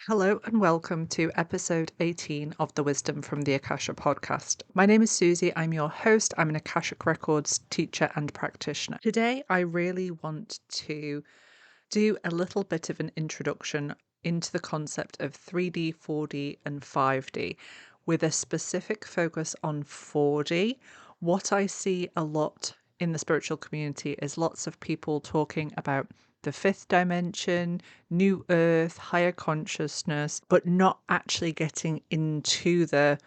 Hello and welcome to episode 18 of the Wisdom from the Akasha podcast. My name is Susie. I'm your host. I'm an Akashic Records teacher and practitioner. Today, I really want to do a little bit of an introduction into the concept of 3D, 4D, and 5D with a specific focus on 4D. What I see a lot in the spiritual community is lots of people talking about the fifth dimension, new earth, higher consciousness, but not actually getting into the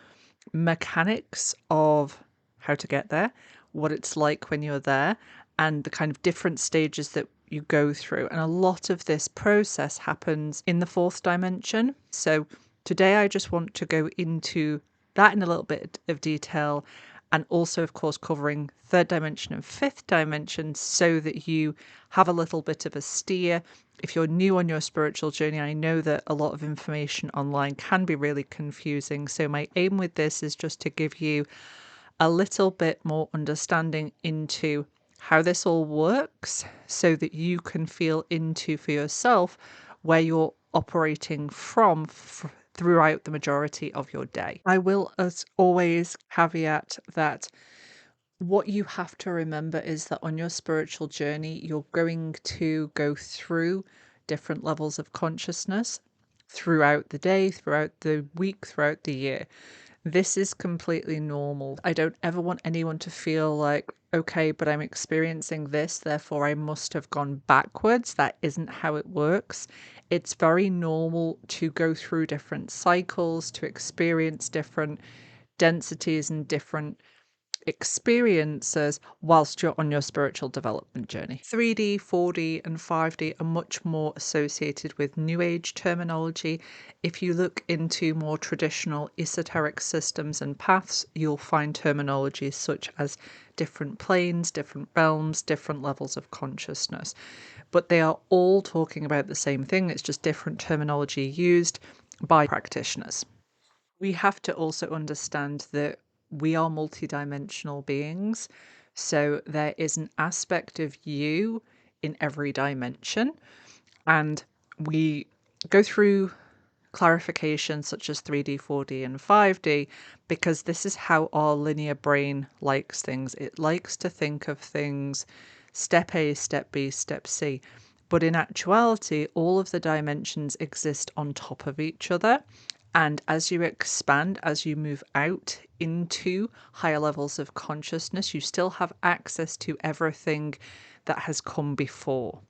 mechanics of how to get there, what it's like when you're there, and the kind of different stages that you go through. And a lot of this process happens in the fourth dimension. So today I just want to go into that in a little bit of detail, and also, of course, covering third dimension and fifth dimension so that you have a little bit of a steer. If you're new on your spiritual journey, I know that a lot of information online can be really confusing. So my aim with this is just to give you a little bit more understanding into how this all works so that you can feel into for yourself where you're operating from throughout the majority of your day. I will, as always, caveat that what you have to remember is that on your spiritual journey, you're going to go through different levels of consciousness throughout the day, throughout the week, throughout the year. This is completely normal. I don't ever want anyone to feel like, okay, but I'm experiencing this, therefore I must have gone backwards. That isn't how it works. It's very normal to go through different cycles, to experience different densities and different experiences whilst you're on your spiritual development journey. 3D, 4D, and 5D are much more associated with New Age terminology. If you look into more traditional esoteric systems and paths, you'll find terminologies such as different planes, different realms, different levels of consciousness. But they are all talking about the same thing. It's just different terminology used by practitioners. We have to also understand that we are multidimensional beings. So there is an aspect of you in every dimension. And we go through clarifications such as 3D, 4D, and 5D because this is how our linear brain likes things. It likes to think of things step A, step B, step C. But in actuality, all of the dimensions exist on top of each other. And as you expand, as you move out into higher levels of consciousness, you still have access to everything that has come before.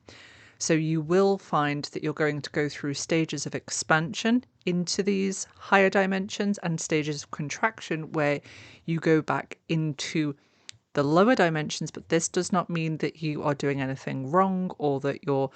So you will find that you're going to go through stages of expansion into these higher dimensions and stages of contraction where you go back into the lower dimensions. But this does not mean that you are doing anything wrong or that you're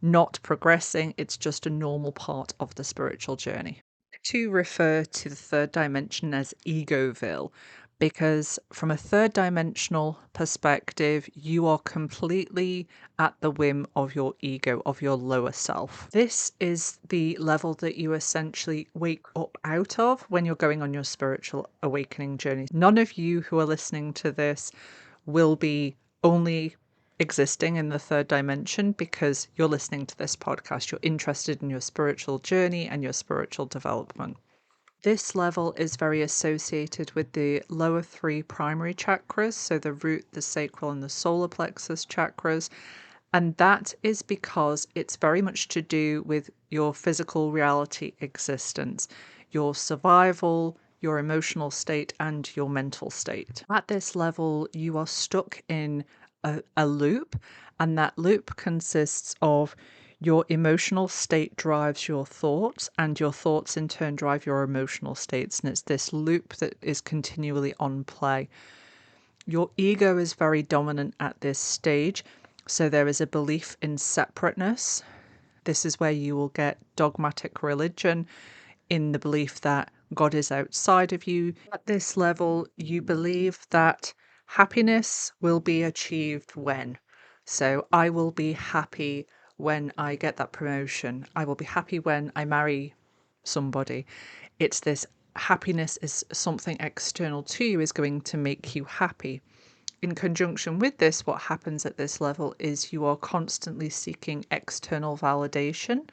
not progressing. It's just a normal part of the spiritual journey. To refer to the third dimension as Egoville, because from a third dimensional perspective, you are completely at the whim of your ego, of your lower self. This is the level that you essentially wake up out of when you're going on your spiritual awakening journey. None of you who are listening to this will be only existing in the third dimension because you're listening to this podcast. You're interested in your spiritual journey and your spiritual development. This level is very associated with the lower three primary chakras, so the root, the sacral, and the solar plexus chakras. And that is because it's very much to do with your physical reality existence, your survival, your emotional state, and your mental state. At this level, you are stuck in a loop, and that loop consists of your emotional state drives your thoughts, and your thoughts in turn drive your emotional states. And it's this loop that is continually on play. Your ego is very dominant at this stage. So there is a belief in separateness. This is where you will get dogmatic religion in the belief that God is outside of you. At this level, you believe that happiness will be achieved when. So I will be happy when I get that promotion. I will be happy when I marry somebody. It's this happiness is something external to you is going to make you happy. In conjunction with this, what happens at this level is you are constantly seeking external validation.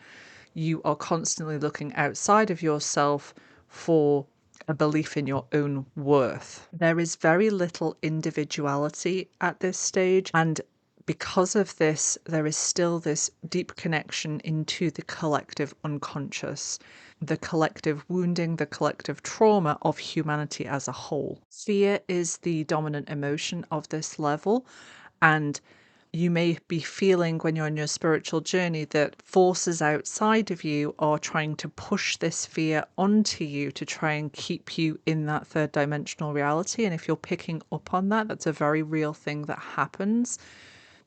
you are constantly looking outside of yourself for a belief in your own worth. There is very little individuality at this stage, and because of this, there is still this deep connection into the collective unconscious, the collective wounding, the collective trauma of humanity as a whole. Fear is the dominant emotion of this level, and you may be feeling when you're on your spiritual journey that forces outside of you are trying to push this fear onto you to try and keep you in that third dimensional reality. And if you're picking up on that, that's a very real thing that happens,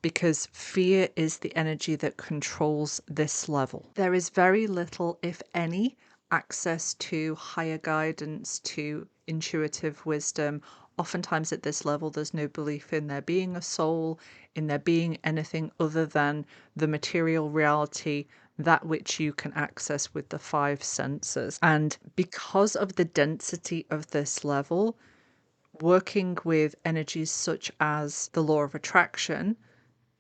because fear is the energy that controls this level. There is very little, if any, access to higher guidance, to intuitive wisdom. Oftentimes at this level, there's no belief in there being a soul, in there being anything other than the material reality, that which you can access with the five senses. And because of the density of this level, working with energies such as the law of attraction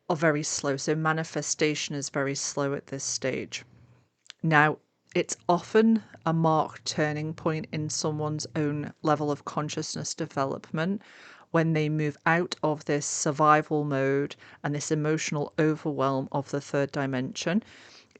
are very slow. So manifestation is very slow at this stage. Now, it's often a marked turning point in someone's own level of consciousness development when they move out of this survival mode and this emotional overwhelm of the third dimension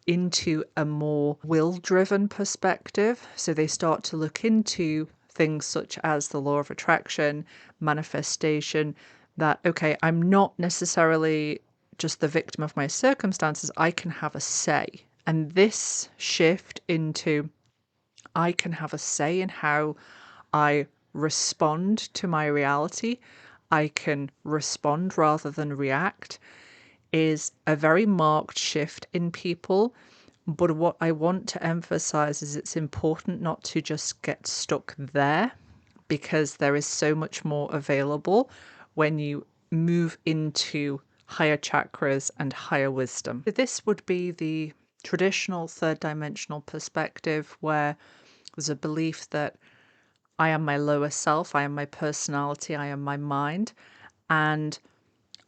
into a more will-driven perspective. So they start to look into things such as the law of attraction, manifestation, that, okay, I'm not necessarily just the victim of my circumstances, I can have a say. And this shift into I can have a say in how I respond to my reality, I can respond rather than react, is a very marked shift in people. But what I want to emphasize is it's important not to just get stuck there, because there is so much more available when you move into higher chakras and higher wisdom. This would be the traditional third dimensional perspective, where there's a belief that I am my lower self, I am my personality, I am my mind, and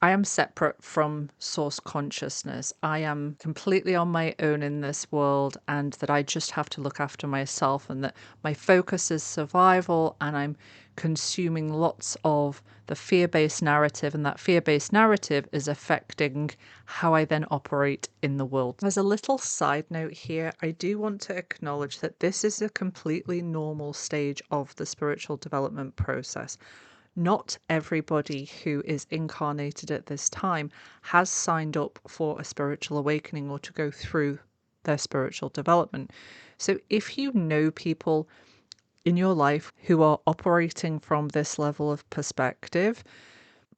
I am separate from source consciousness. I am completely on my own in this world, and that I just have to look after myself, and that my focus is survival, and I'm consuming lots of the fear-based narrative, and that fear-based narrative is affecting how I then operate in the world. As a little side note here, I do want to acknowledge that this is a completely normal stage of the spiritual development process. Not everybody who is incarnated at this time has signed up for a spiritual awakening or to go through their spiritual development. So if you know people in your life who are operating from this level of perspective,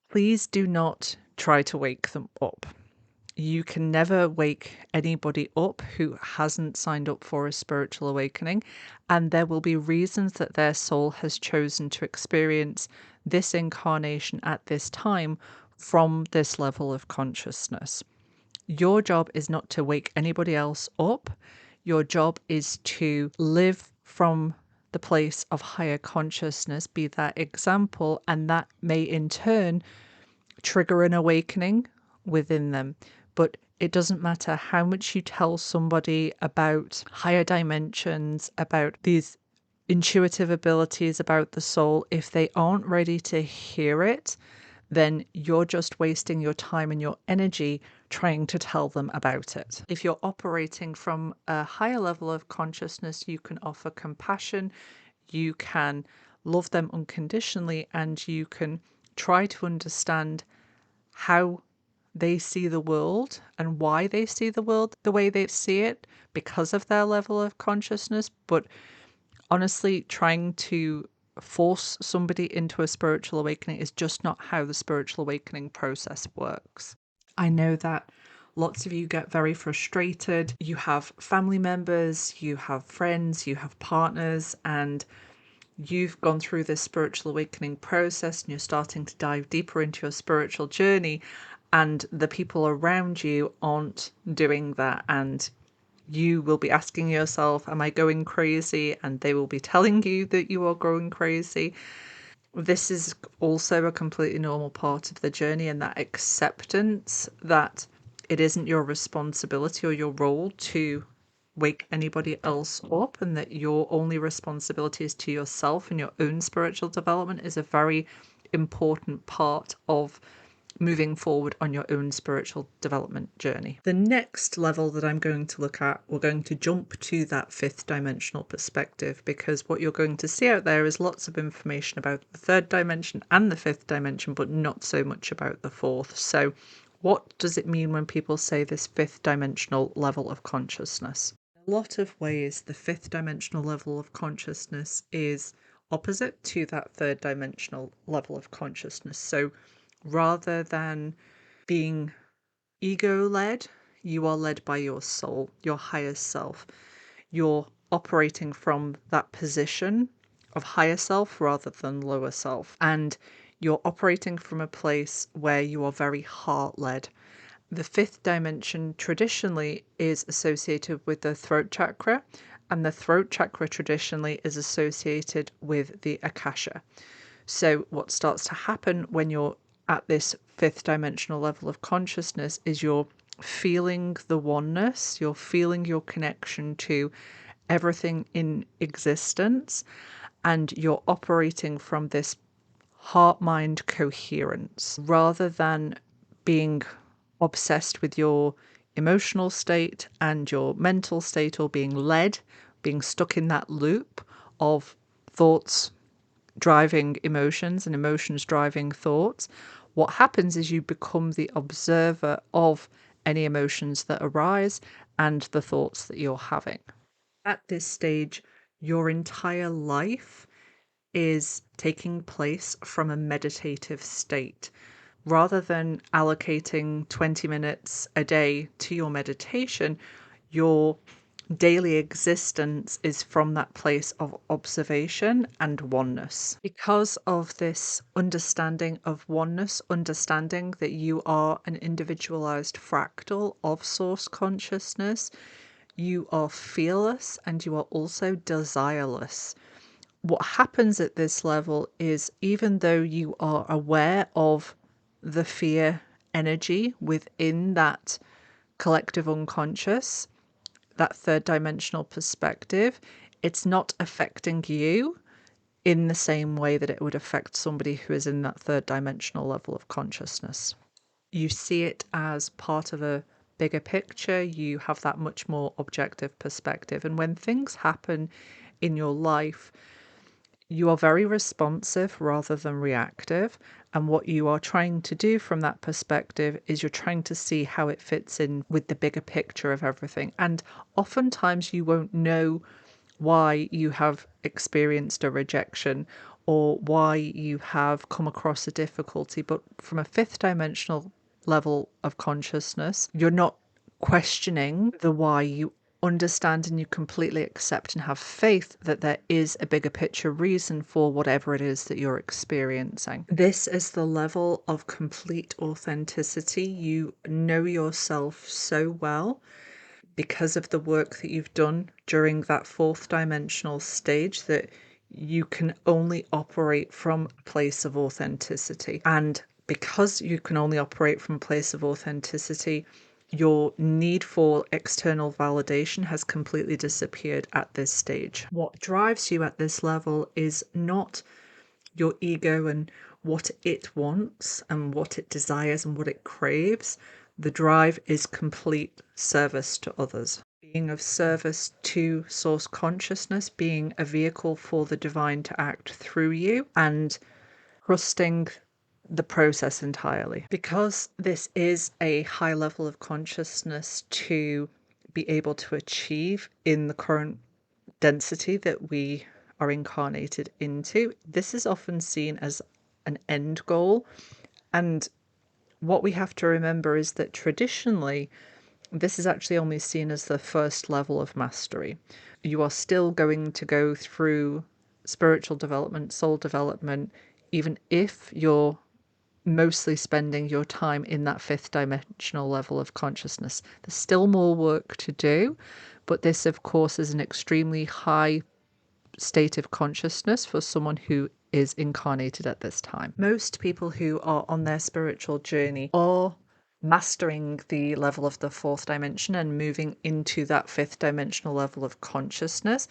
please do not try to wake them up. You can never wake anybody up who hasn't signed up for a spiritual awakening, and there will be reasons that their soul has chosen to experience this incarnation at this time from this level of consciousness. Your job is not to wake anybody else up. Your job is to live from the place of higher consciousness, be that example, and that may in turn trigger an awakening within them. But it doesn't matter how much you tell somebody about higher dimensions, about these intuitive abilities, about the soul. If they aren't ready to hear it, then you're just wasting your time and your energy trying to tell them about it. If you're operating from a higher level of consciousness, you can offer compassion, you can love them unconditionally, and you can try to understand how they see the world and why they see the world the way they see it because of their level of consciousness. But honestly, trying to force somebody into a spiritual awakening is just not how the spiritual awakening process works. I know that lots of you get very frustrated. You have family members, you have friends, you have partners, and you've gone through this spiritual awakening process and you're starting to dive deeper into your spiritual journey, and the people around you aren't doing that, and you will be asking yourself, am I going crazy? And they will be telling you that you are going crazy. This is also a completely normal part of the journey, and that acceptance that it isn't your responsibility or your role to wake anybody else up, and that your only responsibility is to yourself, and your own spiritual development is a very important part of moving forward on your own spiritual development journey. The next level that I'm going to look at, we're going to jump to that fifth dimensional perspective, because what you're going to see out there is lots of information about the third dimension and the fifth dimension, but not so much about the fourth. So what does it mean when people say this fifth dimensional level of consciousness? In a lot of ways, the fifth dimensional level of consciousness is opposite to that third dimensional level of consciousness. So rather than being ego-led, you are led by your soul, your higher self. You're operating from that position of higher self rather than lower self. And you're operating from a place where you are very heart-led. The fifth dimension traditionally is associated with the throat chakra, and the throat chakra traditionally is associated with the Akasha. So what starts to happen when you're at this fifth dimensional level of consciousness is you're feeling the oneness, you're feeling your connection to everything in existence, and you're operating from this heart-mind coherence rather than being obsessed with your emotional state and your mental state, or being led, being stuck in that loop of thoughts driving emotions and emotions driving thoughts. What happens is you become the observer of any emotions that arise and the thoughts that you're having. At this stage, your entire life is taking place from a meditative state. Rather than allocating 20 minutes a day to your meditation, your daily existence is from that place of observation and oneness. Because of this understanding of oneness, understanding that you are an individualized fractal of source consciousness, you are fearless and you are also desireless. What happens at this level is, even though you are aware of the fear energy within that collective unconscious, that third dimensional perspective, it's not affecting you in the same way that it would affect somebody who is in that third dimensional level of consciousness. You see it as part of a bigger picture. You have that much more objective perspective. And when things happen in your life, you are very responsive rather than reactive. And what you are trying to do from that perspective is you're trying to see how it fits in with the bigger picture of everything. And oftentimes you won't know why you have experienced a rejection or why you have come across a difficulty. But from a fifth dimensional level of consciousness, you're not questioning the why. You understand and you completely accept and have faith that there is a bigger picture reason for whatever it is that you're experiencing. This is the level of complete authenticity. You know yourself so well because of the work that you've done during that fourth dimensional stage, that you can only operate from a place of authenticity. And because you can only operate from a place of authenticity, your need for external validation has completely disappeared at this stage. What drives you at this level is not your ego and what it wants and what it desires and what it craves. The drive is complete service to others. Being of service to source consciousness, being a vehicle for the divine to act through you, and trusting the process entirely. Because this is a high level of consciousness to be able to achieve in the current density that we are incarnated into, this is often seen as an end goal. And what we have to remember is that traditionally, this is actually only seen as the first level of mastery. You are still going to go through spiritual development, soul development, even if you're mostly spending your time in that fifth dimensional level of consciousness. There's still more work to do, but this, of course, is an extremely high state of consciousness for someone who is incarnated at this time. Most people who are on their spiritual journey are mastering the level of the fourth dimension and moving into that fifth dimensional level of consciousness,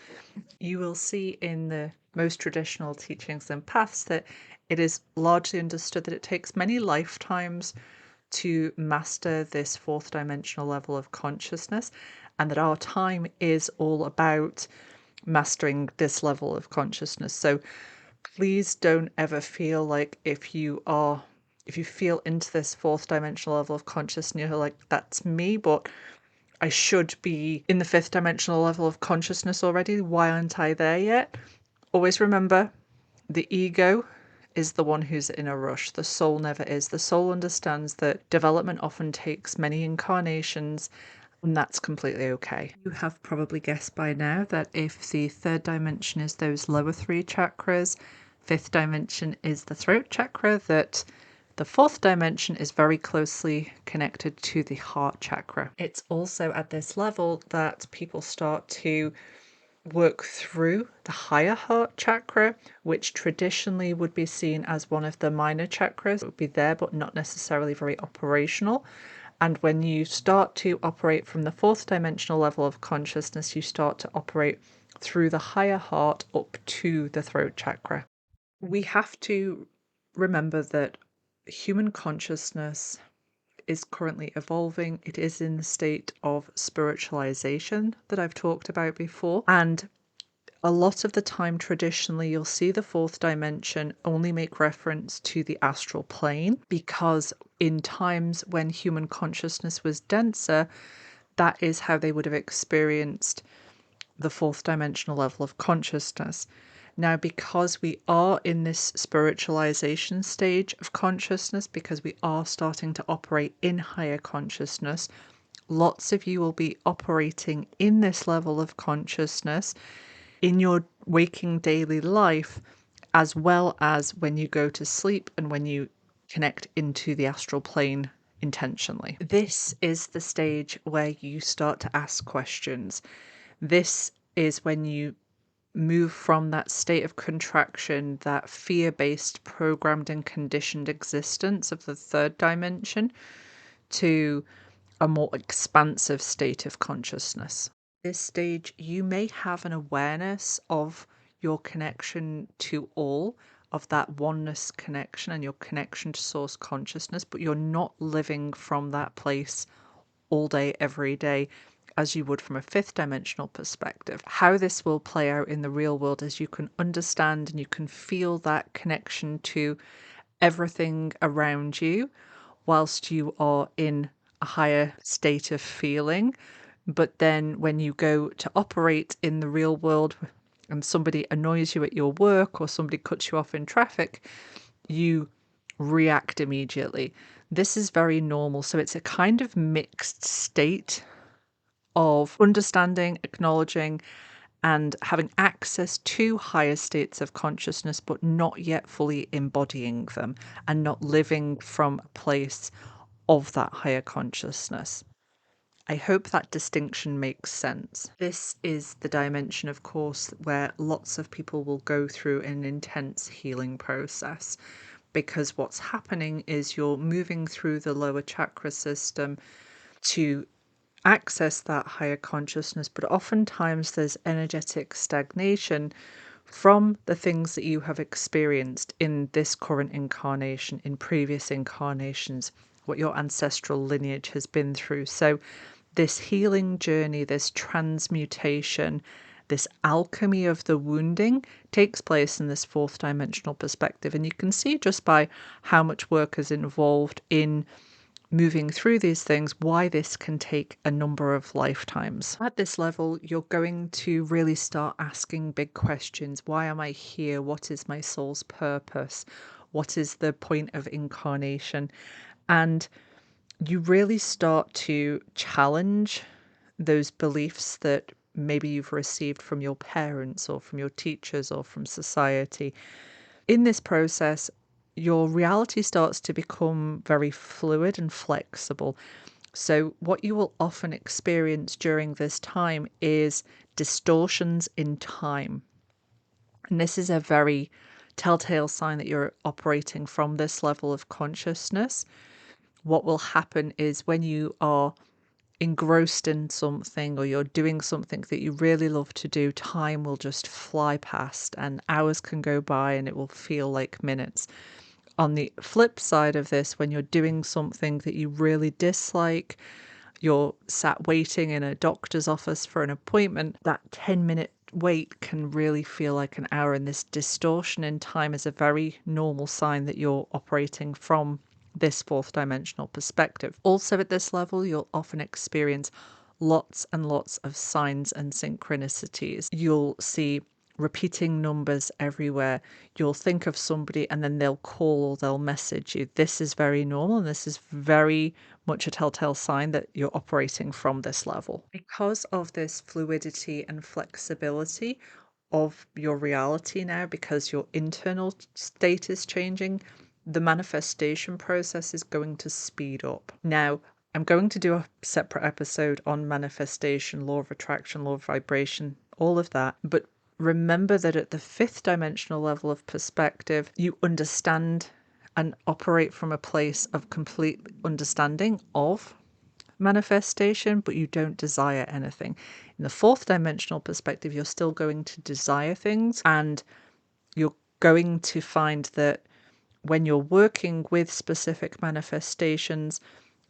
you will see in the most traditional teachings and paths that it is largely understood that it takes many lifetimes to master this fourth dimensional level of consciousness, and that our time is all about mastering this level of consciousness. So please don't ever feel like if you feel into this fourth dimensional level of consciousness, you're like, that's me, but I should be in the fifth dimensional level of consciousness already. Why aren't I there yet? Always remember, the ego is the one who's in a rush. The soul never is. The soul understands that development often takes many incarnations, and that's completely okay. You have probably guessed by now that if the third dimension is those lower three chakras, fifth dimension is the throat chakra, that the fourth dimension is very closely connected to the heart chakra. It's also at this level that people start to work through the higher heart chakra, which traditionally would be seen as one of the minor chakras. It would be there, but not necessarily very operational. And when you start to operate from the fourth dimensional level of consciousness, you start to operate through the higher heart up to the throat chakra. We have to remember that human consciousness is currently evolving. It is in the state of spiritualization that I've talked about before. And a lot of the time, traditionally, you'll see the fourth dimension only make reference to the astral plane, because in times when human consciousness was denser, that is how they would have experienced the fourth dimensional level of consciousness. Now, because we are in this spiritualization stage of consciousness, because we are starting to operate in higher consciousness, lots of you will be operating in this level of consciousness in your waking daily life, as well as when you go to sleep and when you connect into the astral plane intentionally. This is the stage where you start to ask questions. This is when you move from that state of contraction, that fear-based, programmed and conditioned existence of the third dimension, to a more expansive state of consciousness. This stage, you may have an awareness of your connection to all, of that oneness connection and your connection to source consciousness, but you're not living from that place all day, every day, as you would from a fifth dimensional perspective. How this will play out in the real world is you can understand and you can feel that connection to everything around you whilst you are in a higher state of feeling. But then when you go to operate in the real world and somebody annoys you at your work or somebody cuts you off in traffic, you react immediately. This is very normal. So it's a kind of mixed state of understanding, acknowledging, and having access to higher states of consciousness, but not yet fully embodying them and not living from a place of that higher consciousness. I hope that distinction makes sense. This is the dimension, of course, where lots of people will go through an intense healing process, because what's happening is you're moving through the lower chakra system to access that higher consciousness, but oftentimes there's energetic stagnation from the things that you have experienced in this current incarnation, in previous incarnations, what your ancestral lineage has been through. So this healing journey, this transmutation, this alchemy of the wounding takes place in this fourth dimensional perspective. And you can see just by how much work is involved in moving through these things, why this can take a number of lifetimes. At this level, you're going to really start asking big questions. Why am I here? What is my soul's purpose? What is the point of incarnation? And you really start to challenge those beliefs that maybe you've received from your parents or from your teachers or from society. In this process, your reality starts to become very fluid and flexible. So what you will often experience during this time is distortions in time. And this is a very telltale sign that you're operating from this level of consciousness, what will happen is when you are engrossed in something or you're doing something that you really love to do, time will just fly past and hours can go by and it will feel like minutes. On the flip side of this, when you're doing something that you really dislike, you're sat waiting in a doctor's office for an appointment, that 10-minute wait can really feel like an hour. And this distortion in time is a very normal sign that you're operating from this fourth dimensional perspective. Also, at this level, you'll often experience lots and lots of signs and synchronicities. You'll see repeating numbers everywhere. You'll think of somebody and then they'll call or they'll message you. This is very normal and this is very much a telltale sign that you're operating from this level. Because of this fluidity and flexibility of your reality now, because your internal state is changing, the manifestation process is going to speed up. Now, I'm going to do a separate episode on manifestation, law of attraction, law of vibration, all of that. But remember that at the fifth dimensional level of perspective, you understand and operate from a place of complete understanding of manifestation, but you don't desire anything. In the fourth dimensional perspective, you're still going to desire things, and you're going to find that when you're working with specific manifestations,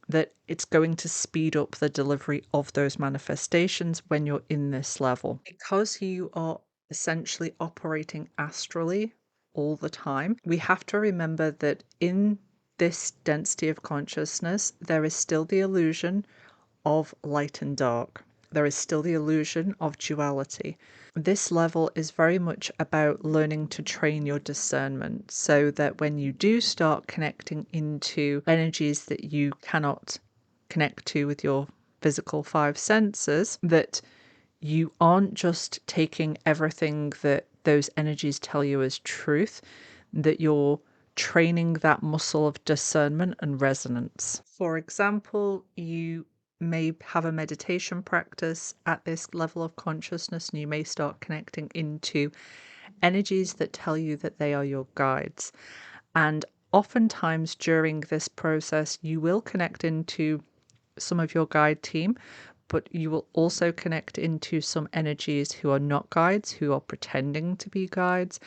that it's going to speed up the delivery of those manifestations when you're in this level. Because you are essentially operating astrally all the time, we have to remember that in this density of consciousness, there is still the illusion of light and dark. There is still the illusion of duality. This level is very much about learning to train your discernment so that when you do start connecting into energies that you cannot connect to with your physical five senses, that you aren't just taking everything that those energies tell you as truth, that you're training that muscle of discernment and resonance. For example, you may have a meditation practice at this level of consciousness, and you may start connecting into energies that tell you that they are your guides. And oftentimes during this process, you will connect into some of your guide team, but you will also connect into some energies who are not guides, who are pretending to be guides.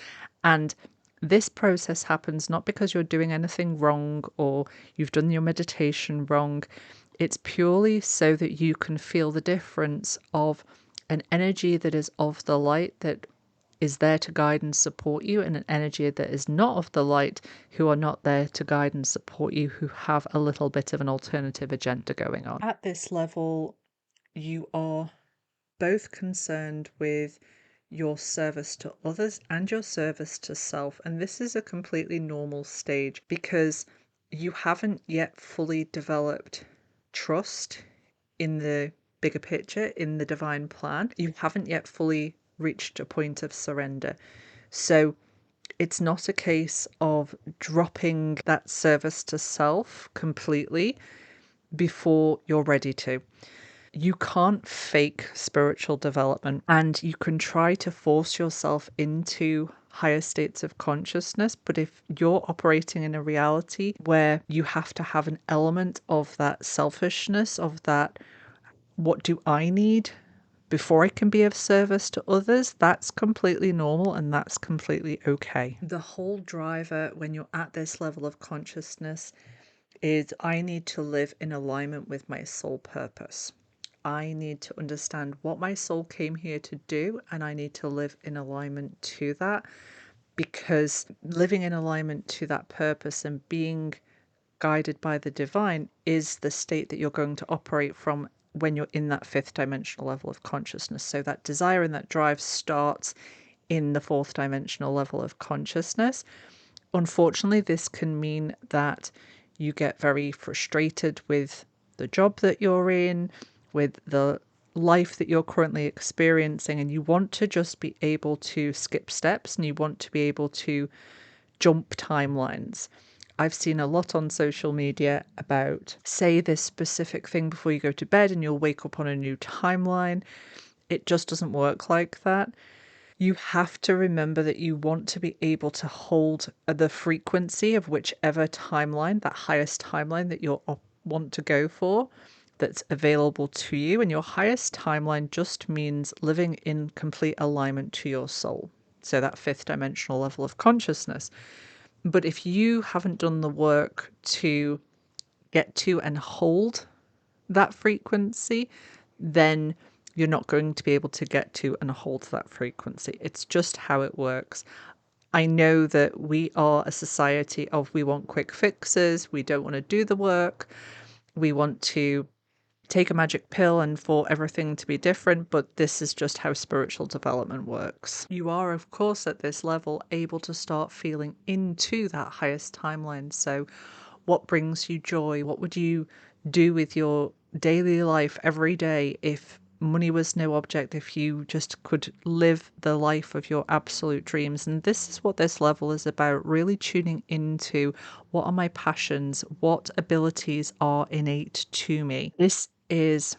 And this process happens not because you're doing anything wrong or you've done your meditation wrong. It's purely so that you can feel the difference of an energy that is of the light, that is there to guide and support you, and an energy that is not of the light, who are not there to guide and support you, who have a little bit of an alternative agenda going on. At this level, you are both concerned with your service to others and your service to self. And this is a completely normal stage because you haven't yet fully developed trust in the bigger picture, in the divine plan. You haven't yet fully reached a point of surrender. So it's not a case of dropping that service to self completely before you're ready to. You can't fake spiritual development, and you can try to force yourself into higher states of consciousness. But if you're operating in a reality where you have to have an element of that selfishness, of that, what do I need before I can be of service to others, that's completely normal and that's completely okay. The whole driver when you're at this level of consciousness is I need to live in alignment with my soul purpose. I need to understand what my soul came here to do, and I need to live in alignment to that, because living in alignment to that purpose and being guided by the divine is the state that you're going to operate from when you're in that fifth dimensional level of consciousness. So that desire and that drive starts in the fourth dimensional level of consciousness. Unfortunately, this can mean that you get very frustrated with the job that you're in, with the life that you're currently experiencing, and you want to just be able to skip steps and you want to be able to jump timelines. I've seen a lot on social media about say this specific thing before you go to bed and you'll wake up on a new timeline. It just doesn't work like that. You have to remember that you want to be able to hold the frequency of whichever timeline, that highest timeline that you want to go for, that's available to you. And your highest timeline just means living in complete alignment to your soul. So that fifth dimensional level of consciousness. But if you haven't done the work to get to and hold that frequency, then you're not going to be able to get to and hold that frequency. It's just how it works. I know that we are a society of we want quick fixes, we don't want to do the work, we want to take a magic pill and for everything to be different, but this is just how spiritual development works. You are, of course, at this level able to start feeling into that highest timeline. So what brings you joy? What would you do with your daily life every day if money was no object, if you just could live the life of your absolute dreams? And this is what this level is about, really tuning into what are my passions, what abilities are innate to me. This is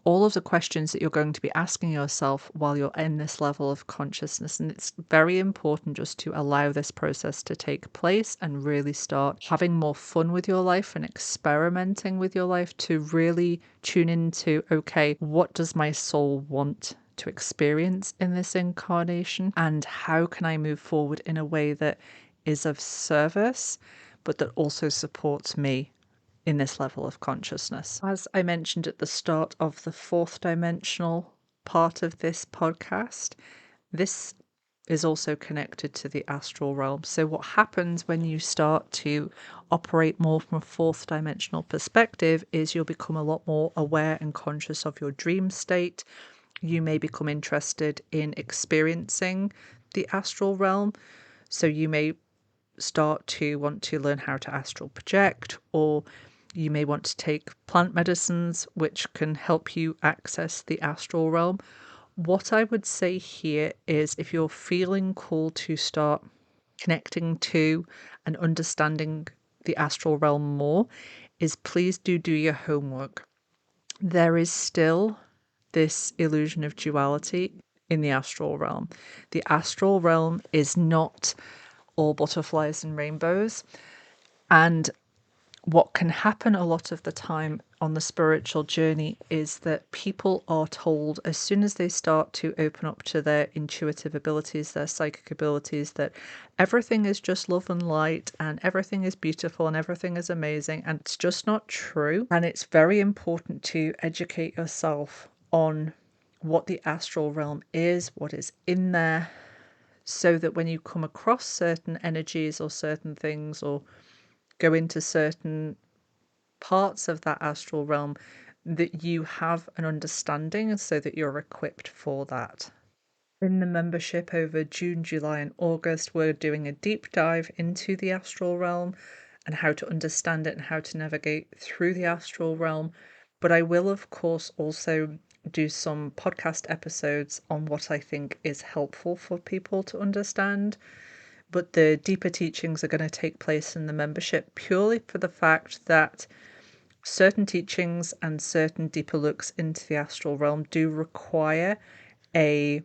all of the questions that you're going to be asking yourself while you're in this level of consciousness. And it's very important just to allow this process to take place and really start having more fun with your life and experimenting with your life to really tune into, okay, what does my soul want to experience in this incarnation? And how can I move forward in a way that is of service, but that also supports me in this level of consciousness? As I mentioned at the start of the fourth dimensional part of this podcast, this is also connected to the astral realm. So what happens when you start to operate more from a fourth dimensional perspective is you'll become a lot more aware and conscious of your dream state. You may become interested in experiencing the astral realm. So you may start to want to learn how to astral project, or you may want to take plant medicines which can help you access the astral realm. What I would say here is if you're feeling called to start connecting to and understanding the astral realm more, is please do your homework. There is still this illusion of duality in the astral realm. The astral realm is not all butterflies and rainbows. And what can happen a lot of the time on the spiritual journey is that people are told as soon as they start to open up to their intuitive abilities, their psychic abilities, that everything is just love and light and everything is beautiful and everything is amazing. And it's just not true. And it's very important to educate yourself on what the astral realm is, what is in there, so that when you come across certain energies or certain things or go into certain parts of that astral realm, that you have an understanding so that you're equipped for that. In the membership over June, July, and August, we're doing a deep dive into the astral realm and how to understand it and how to navigate through the astral realm. But I will, of course, also do some podcast episodes on what I think is helpful for people to understand. But the deeper teachings are going to take place in the membership purely for the fact that certain teachings and certain deeper looks into the astral realm do require a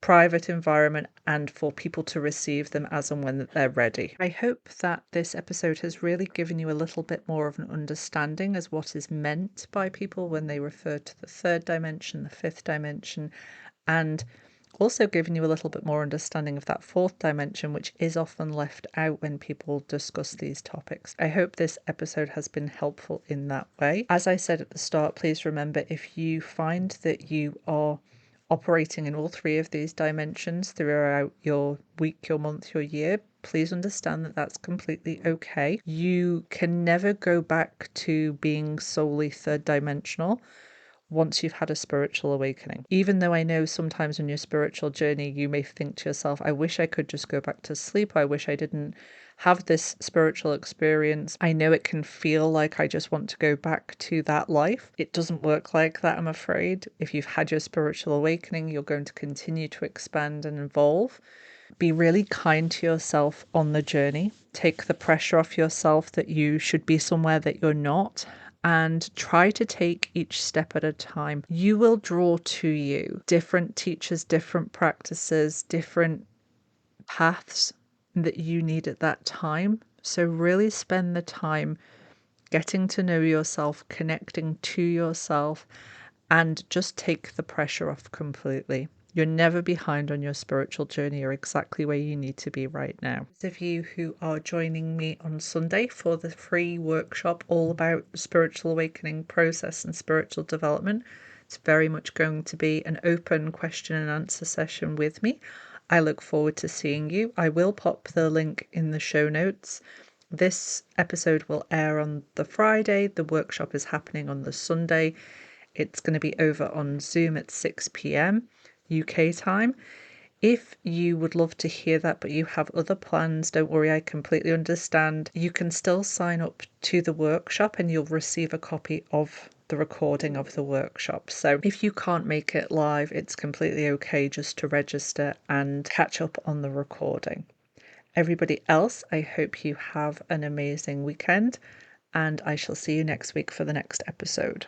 private environment and for people to receive them as and when they're ready. I hope that this episode has really given you a little bit more of an understanding as what is meant by people when they refer to the third dimension, the fifth dimension, and also given you a little bit more understanding of that fourth dimension, which is often left out when people discuss these topics. I hope this episode has been helpful in that way. As I said at the start, please remember, if you find that you are operating in all three of these dimensions throughout your week, your month, your year, please understand that that's completely okay. You can never go back to being solely third dimensional once you've had a spiritual awakening. Even though I know sometimes on your spiritual journey, you may think to yourself, I wish I could just go back to sleep. I wish I didn't have this spiritual experience. I know it can feel like I just want to go back to that life. It doesn't work like that, I'm afraid. If you've had your spiritual awakening, you're going to continue to expand and evolve. Be really kind to yourself on the journey. Take the pressure off yourself that you should be somewhere that you're not. and try to take each step at a time. You will draw to you different teachers, different practices, different paths that you need at that time. So really spend the time getting to know yourself, connecting to yourself, and just take the pressure off completely. You're never behind on your spiritual journey. You're exactly where you need to be right now. Those of you who are joining me on Sunday for the free workshop all about spiritual awakening process and spiritual development, it's very much going to be an open question and answer session with me. I look forward to seeing you. I will pop the link in the show notes. This episode will air on the Friday. The workshop is happening on the Sunday. It's going to be over on Zoom at 6 p.m. UK time. If you would love to hear that, but you have other plans, don't worry, I completely understand. You can still sign up to the workshop and you'll receive a copy of the recording of the workshop. So if you can't make it live, it's completely okay just to register and catch up on the recording. Everybody else, I hope you have an amazing weekend, and I shall see you next week for the next episode.